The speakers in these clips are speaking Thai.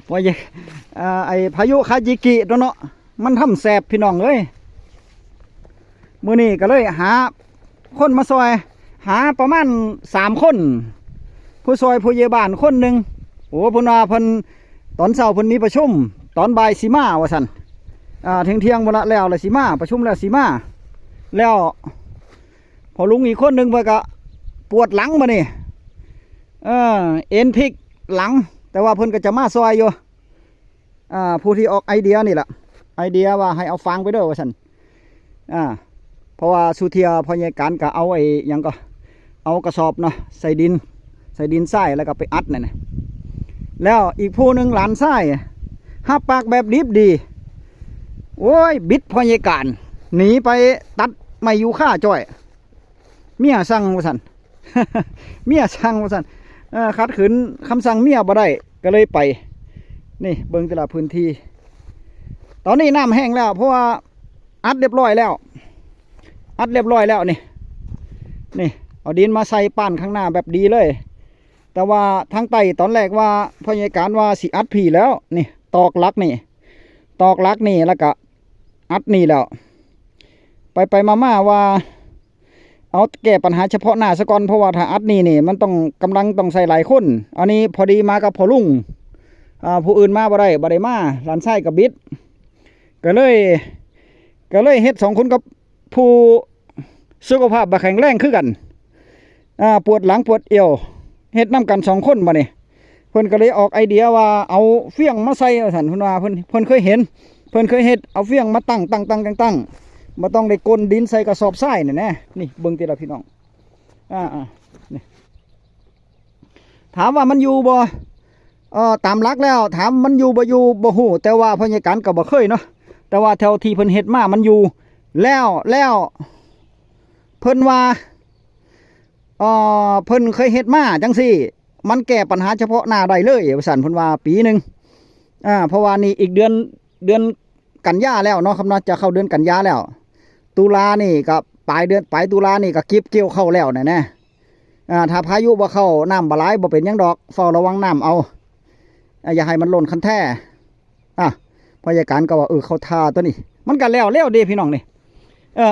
พอจะไอพายุคาจิกิตัวเนาะมันทำแสบพี่น้องเอ้ยมื้อนี้ก็เลยหาคนมาซอยหาประมาณ3 คนผู้ซอยผู้ใหญ่บ้านคนหนึ่งโอ้พุ่นว่าเพิ่นตอนเช้าเพิ่นมีประชุมตอนบ่ายสิมาว่าซั่นเที่ยงบ่ละแล้วสิมาประชุมแล้วสิมาแล้วพอลุงอีกคนหนึ่งเพิ่นก็ปวดหลังมานี่เอ็นพลิกหลังแต่ว่าเพิ่นก็จะมาซอยอยู่ผู้ที่ออกไอเดียนี่แหละไอเดียว่าให้เอาฟางไปด้วยว่าซั่นเพราะว่าสุเทียพอใหญ่การก็เอาไอ้ยังก็เอากระสอบเนาะใส่ดินทรายแล้วก็ไปอัดนั่นนะแล้วอีกผู้หนึ่งหลานทรายหับปากแบบดิบดีโอ้ยบิดพอใหญ่การหนีไปตัดไม้ยูค่าจ้อยเมียสั่งว่าซั่น เมียสั่งว่าซั่นขัดขืนคำสั่งเมียบ่ได้ก็เลยไปนี่เบิ่งแต่ละพื้นที่ตอนนี้น้ำแห้งแล้วเพราะว่าอัดเรียบร้อยแล้วนี่เอาดินมาใส่ป้านข้างหน้าแบบดีเลยแต่ว่าทางใต้ตอนแรกว่าพยาการว่าสิอัดผีแล้วนี่ตอกลักนี่แล้วก็อัดนี่แล้วไปมาว่าเอาแก้ปัญหาเฉพาะหน้าซะก่อนเพราะว่าถ้าอัดนี่มันต้องกำลังต้องใส่หลายคนอันนี้พอดีมากับพอลุงผู้อื่นมาบ่ได้มาหลานชายกับบิดก็เลยเฮ็ด2 คนกับผู้สุขภาพบ่แข็งแรงคือกันปวดหลังปวดเอวเฮ็ดนำกัน2 คนมานี่เพิ่นก็เลยออกไอเดียว่าเอาเฟี้ยงมาใส่ว่าซั่นเพิ่นว่าเพิ่นเคยเห็นเพิ่นเคยเฮ็ดเอาเฟี้ยงมาตั้งบ่ต้องได้กลดินใส่กระสอบทรายนี่นี่เบิ่งติล่ะพี่น้องนี่ถามว่ามันอยู่บ่ตามหลักแล้วถามมันอยู่บ่ฮู้แต่ว่าพยาการก็บ่เคยเนาะแต่ว่าแถวที่เพิ่นเฮ็ดมามันอยู่แล้วเพิ่นว่าเพิ่นเคยเฮ็ดมาจังซี่มันแก้ปัญหาเฉพาะหน้าได้เลยว่าซั่นเพิ่นว่าปีนึงเพราะว่านี่อีกเดือนกันยาแล้วเนาะครับเนาะจะเข้าเดือนกันยาแล้วตุลานี่ก็ปลายตุลานี่ก็เก็บเกี่ยวเข้าแล้วนะถ้าพายุบ่เข้าน้ำบ่หลายบ่เป็นหยังดอกเฝ้าระวังน้ำเอาอย่าให้มันหล่นคันแท้พยาการก็ว่าเขาทาตัวนี้มันก็แล้วเด้พี่น้องนี่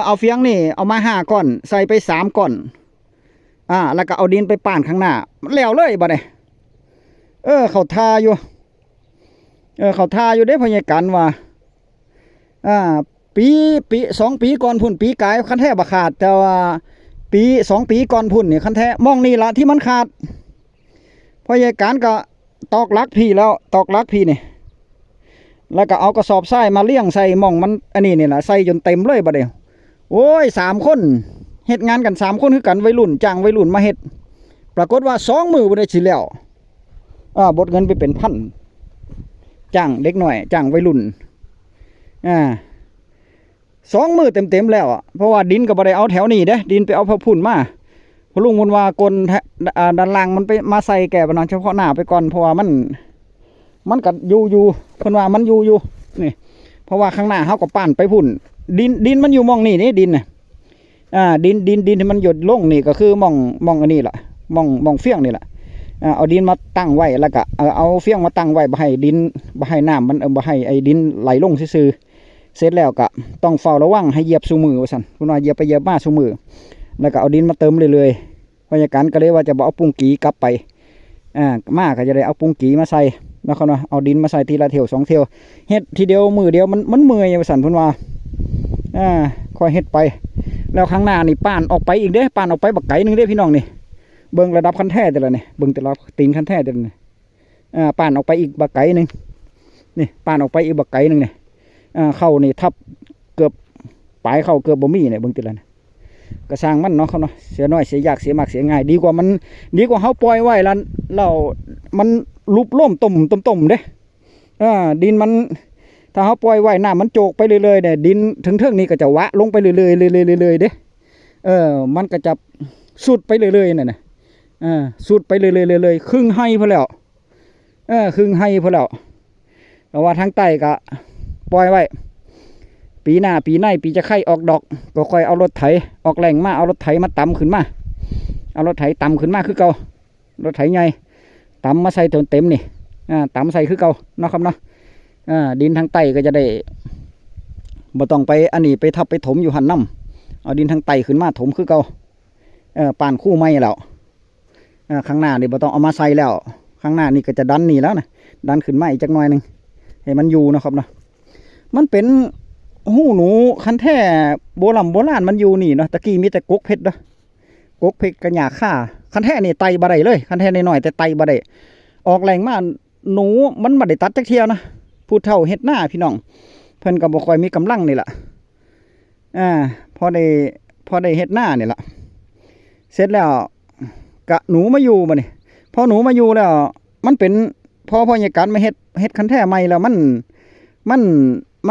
เอาเฟียงนี่เอามา5 ก้อนใส่ไป3 ก้อนแล้วก็เอาดินไปป้านข้างหน้ามันแล้วเลยบัดนี้เขาทาอยู่เด้พยาการว่าปี2 ปีก่อนพุ่นปีกายคันแท้บ่ขาดแต่ว่า2 ปีก่อนพุ่นนี่คันแท้มองนี่ละที่มันขาดพยาการก็ตอกลักพี่แล้วตอกลักพี่นี่แล้วก็เอากระสอบทรายมาเลี้ยงใส่มองมันอันนี้นี่แหละใส่จนเต็มเลยบัดนี้โอ้ย3 คนเฮ็ดงานกัน3 คนคือกันวัยรุ่นจ้างวัยรุ่นมาเฮ็ดปรากฏว่า2 มื้อบ่ได้สิแล้วบดเงินไปเป็นพันจ้างเด็กหน่อยจ้างวัยรุ่น2 มื้อเต็มแล้วเพราะว่าดินก็บ่ได้เอาแถวนี้เด้ดินไปเอาพะพุ่นมาพลุงมันว่ากลด้านล่างมันไปมาใส่แก่ปัญหาเฉพาะหน้าไปก่อนเพราะว่ามันก็อยู่เพิ่นว่ามันอยู่นี่เพราะว่าข้างหน้าเฮาก็ป้านไปพุ่นดินมันอยู่มองนี่ดินน่ะดินที่มันหยดลงนี่ก็คือมองอันนี้ล่ะมองเฟี้ยงนี่ล่ะเอาดินมาตั้งไว้แล้วก็เอาเฟี้ยงมาตั้งไว้บ่ให้น้ำมันบ่ให้ไอ้ดินไหลลงซื่อเสร็จแล้วก็ต้องเฝ้าระวังให้เหยียบซุมือว่าซั่นเพิ่นว่าเหยียบไปเหยียบมาซุมือแล้วก็เอาดินมาเติมเรื่อยๆพยาการก็เลยว่าจะบ่เอาปุ้งกีกลับไปมาก็จะได้เอาปุ้งกีมาใส่แล้วเขาเนาะเอาดินมาใส่ทีละเที่ยว2 เที่ยวเฮ็ดทีเดียวมือเดียวมันเมื่อยว่าซั่นเพิ่นว่าค่อยเฮ็ดไปแล้วข้างหน้านี่ป้านออกไปอีกเด้ป้านออกไปบักไก่นึงเด้พี่น้องนี่เบิ่งระดับคันแท้แต่ละนี่เบิ่งแต่ละตีนคันแท้แต่ละนี่ป้านออกไปอีกบักไก่นึงนี่ป้านออกไปอีกบักไก่นึงนี่เข้านี่ทับเกือบปลายเข้าเกือบบ่มีเนี่ยเบิ่งแต่ละนี่กระสร้างมันเนาะเขาเนาะเสียน้อยเสียยากเสียมากเสียง่ายดีกว่าเฮาปล่อยไว้แล้วมันลุบล่มต้มเด้ดินมันถ้าเฮาปล่อยไว้น้ามันโจกไปเรื่อยๆเนี่ยดินถึงๆนี่ก็จะวะลงไปเรื่อยๆเด้มันก็จะสุดไปเรื่อยๆนั่นน่ะสุดไปเรื่อยๆครึ่งให้พอแล้วครึ่งให้พอแล้วแต่ว่าทางใต้ก็ปล่อยไว้ปีหน้าปีในปีจะไข่ออกดอกก็ค่อยเอารถไถออกแรงมาเอารถไถมาตำขึ้นมาเอารถไถตำขึ้นมาคือเก่ารถไถใหญ่ตำมาใส่เต็มนี่ ตำใส่คือเก่าเนาะครับเนาะดินทางใต้ก็จะได้บ่ต้องไปอันนี้ไปทับไปถมอยู่หันน้ำเอาดินทางใต้ขึ้นมาถมคือเก่าป่านคู่ไม้แล้วข้างหน้านี่บ่ต้องเอามาใส่แล้วข้างหน้านี่ก็จะดันนี่แล้วนะดันขึ้นมาอีกจักหน่อยหนึ่งให้มันอยู่นะครับเนาะมันเป็นหูหนูคันแท้โบราณมันอยู่นี่เนาะตะกี้มีแต่กกเพชรเนาะกกเพชรกระหยาข่าคันแท้นี่ไตบ่ได้เลยคันแท้น้อยๆแต่ไตบ่ได้ออกแรงมาหนูมันบ่ได้ตัดจักเที่ยวนะผู้เฒ่าเฮ็ดหน้าพี่น้องเพิ่นก็บ่ค่อยมีกำลังนี่ล่ะพอได้เฮ็ดหน้านี่ล่ะเสร็จแล้วกะหนูมาอยู่บ่นี่พอหนูมาอยู่แล้วมันเป็นพอใหญ่กันมาเฮ็ดคันแท้ใหม่แล้วมั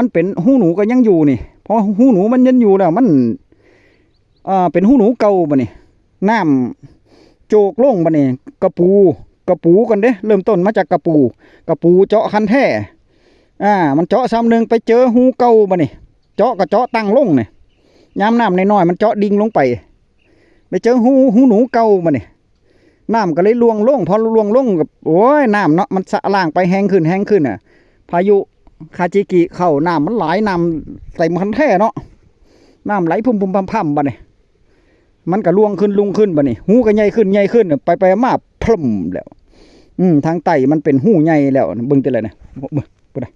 นเป็นหูหนูก็ยังอยู่นี่พอหูหนูมันยังอยู่แล้วมันเป็นหูหนูเก่าบ่นี่น้ำโจกลงบ่นี่กระปูกันเด้เริ่มต้นมาจากกระปูเจาะคันแท้มันเจาะซ้ำหนึ่งไปเจอหูเก่าบ่นี่เจาะก็เจาะตั้งลงนี่ยามน้ำน้อยๆมันเจาะดิ่งลงไปเจอหูหนูเก่าบ่นี่น้ำก็เลยลวงลงพอลวงลงกับโอ้ยน้ำเนาะมันสะล่างไปแห้งขึ้นพายุคาจิกิเข้าน้ำมันไหลน้ำใส่คันแท้เนาะน้ำไหลพุ่มพั่มบ่นี่มันก็ลวงขึ้นบ่นี่หูก็ใหญ่ขึ้นไปมาพลุ่มแล้วทางไตมันเป็นหูใหญ่แล้วเบิ่งแต่เลยนะบ่ได้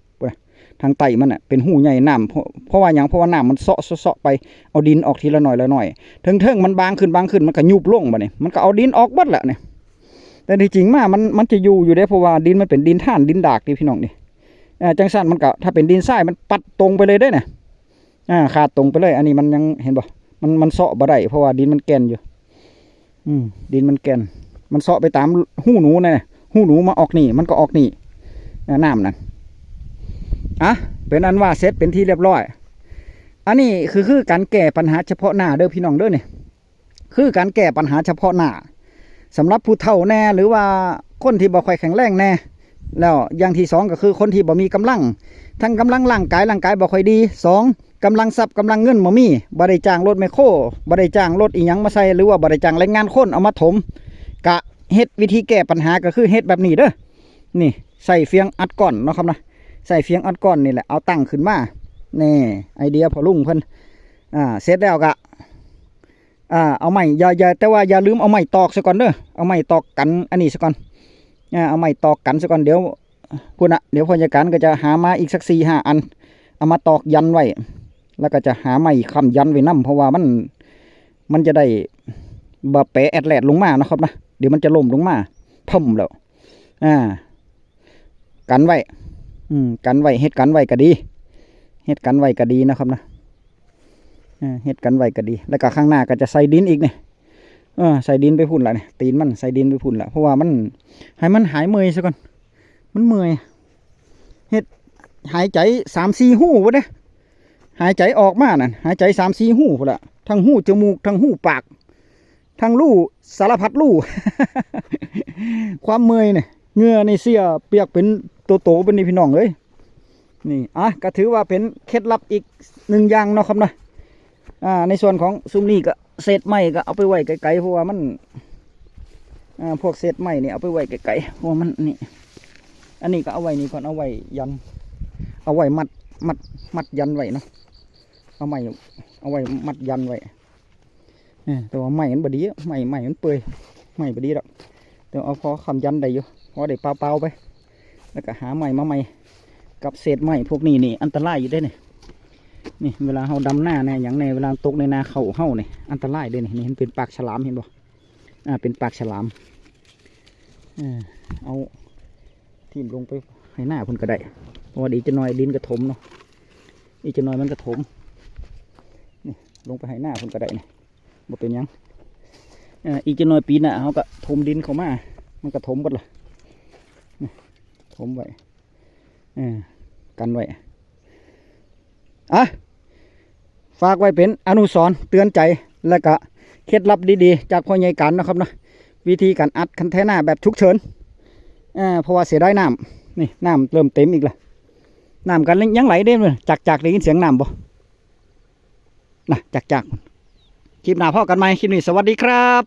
ทางไตมันเป็นหูใหญ่น้ำเพราะว่าหยังเพราะว่าน้ำมันเซาะไปเอาดินออกทีละหน่อยเทิงมันบางขึ้นมันก็ยุบลงบ่นี่มันก็เอาดินออกหมดแล้วนี่แต่ที่จริงมันจะอยู่ได้เพราะว่าดินมันเป็นดินท่านดินดากนี่พี่น้องนี่จังสั้นมันก็ถ้าเป็นดินทรายมันปัดตรงไปเลยได้เนี่ยขาดตรงไปเลยอันนี้มันยังเห็นบ่มันเซาะบ่ได้เพราะว่าดินมันแกนอยู่ดินมันแกนมันเซาะไปตามหูหนูนี่หูหนูมาออกนี่มันก็ออกนี่น้ำนั่นเป็นอันว่าเสร็จเป็นที่เรียบร้อยอันนี้คือการแก้ปัญหาเฉพาะหน้าเด้อพี่น้องเด้อนี่คือการแก้ปัญหาเฉพาะหน้าสำหรับผู้เฒ่าแน่หรือว่าคนที่บ่ค่อยแข็งแรงแน่แล้วอย่างที่สองก็คือคนที่บ่มีกำลังทั้งกำลังร่างกายบ่ค่อยดีสองกำลังทรัพย์กำลังเงินบ่มีบ่ได้จ้างรถแมคโครบ่ได้จ้างรถอีหยังมาใส่หรือว่าบ่ได้จ้างแรงงานคนเอามาถมกะเฮ็ดวิธีแก้ปัญหาก็คือเฮ็ดแบบนี้เด้อนี่ใส่เฟียงอัดก้อนเนาะครับนะใส่เฟียงอัดก้อนนี่แหละเอาตั้งขึ้นมานี่ไอเดียพอลุงเพิ่นเสร็จแล้วก็เอาไม้อย่าแต่ว่าอย่าลืมเอาไม้ตอกซะก่อนเด้อเอาไม้ตอกกันอันนี้ซะก่อนเอาไม้ตอกกันซะก่อนเดี๋ยวเดี๋ยวพยาการก็จะหามาอีกสัก4-5 อันเอามาตอกยันไว้แล้วก็จะหาไม้ค้ำยันไว้นำเพราะว่ามันจะได้บ่แปะแอดแลดลงมานะครับนะเดี๋ยวมันจะล่มลงมาพุ่มแล้วกันไว้กันไว้เฮ็ดกันไว้ก็ดีนะครับนะเฮ็ดกันไว้ก็ดีแล้วก็ข้างหน้าก็จะใส่ดินอีกเนี่ยใส่ดินไปพุ่นละเนี่ยตีนมันใส่ดินไปพุ่นละเพราะว่ามันให้มันหายเมื่อยซะก่อนมันเมื่อยเฮ็ดหายใจ3-4 หูวะเด้หายใจออกมานั่นหายใจ3-4 หูพุ่นละทั้งหูจมูกทั้งหูปากทั้งรูสารพัดรู ความเมื่อยเนี่ยเหงื่อในเสียเปียกเป็นโตเป็นนี่พี่น้องเลยนี่ก็ถือว่าเป็นเคล็ดลับอีก1 อย่างเนาะครับนะในส่วนของซุ้มนี่ก็เศษไม้ก็เอาไปไว้ไกลๆเพราะว่ามันพวกเศษไม้เนี่ยเอาไปไว้ไกลๆเพราะว่ามันนี่อันนี้ก็เอาไว้นี่ก่อนเอาไว้ยันเอาไว้มัดยันไว้เนาะเอาไม้เอาไว้มัดยันไว้แต่ว่าไม้มันบดีไม้มันเปื่อยไม้บดีหรอกแต่เอาพอคำยันได้อยู่พอได้เปล่าๆไปแล้วก็หาไม้มาใหม่กับเศษไม้พวกนี้นี่อันตรายอยู่ได้นี่เวลาเราดำหน้าเนี่ยอย่างในเวลาตกในนาเขาเนี่ยอันตรายด้วยนี่เห็นเป็นปากฉลามเห็นบ่เป็นปากฉลามเอาทิ่มลงไปให้หน้าพุ่นก็ได้เพราะว่าอีกจะน้อยดินกระถมเนาะอีกจะน้อยมันกระถมนี่ลงไปให้หน้าพุ่นก็ได้นี่บ่เป็นยังอีกจะน้อยปีหน้าเขาก็ถมดินเข้ามามันกระถมหมดเลยถมไว้กันไว้ฝากไว้เป็นอนุสรณ์เตือนใจและก็เคล็ดลับดีๆจากพ่อใหญ่กันนะครับนะวิธีการอัดคันแท่หน้าแบบฉุกเฉินเพราะว่าเสียได้น้ำนี่น้ำเริ่มเต็มอีกแล้วน้ำกันยังไหลได้เลยจากได้ยินเสียงน้ำบ่นะจากคลิปหน้าพ่อกันไหมคลิปนี้สวัสดีครับ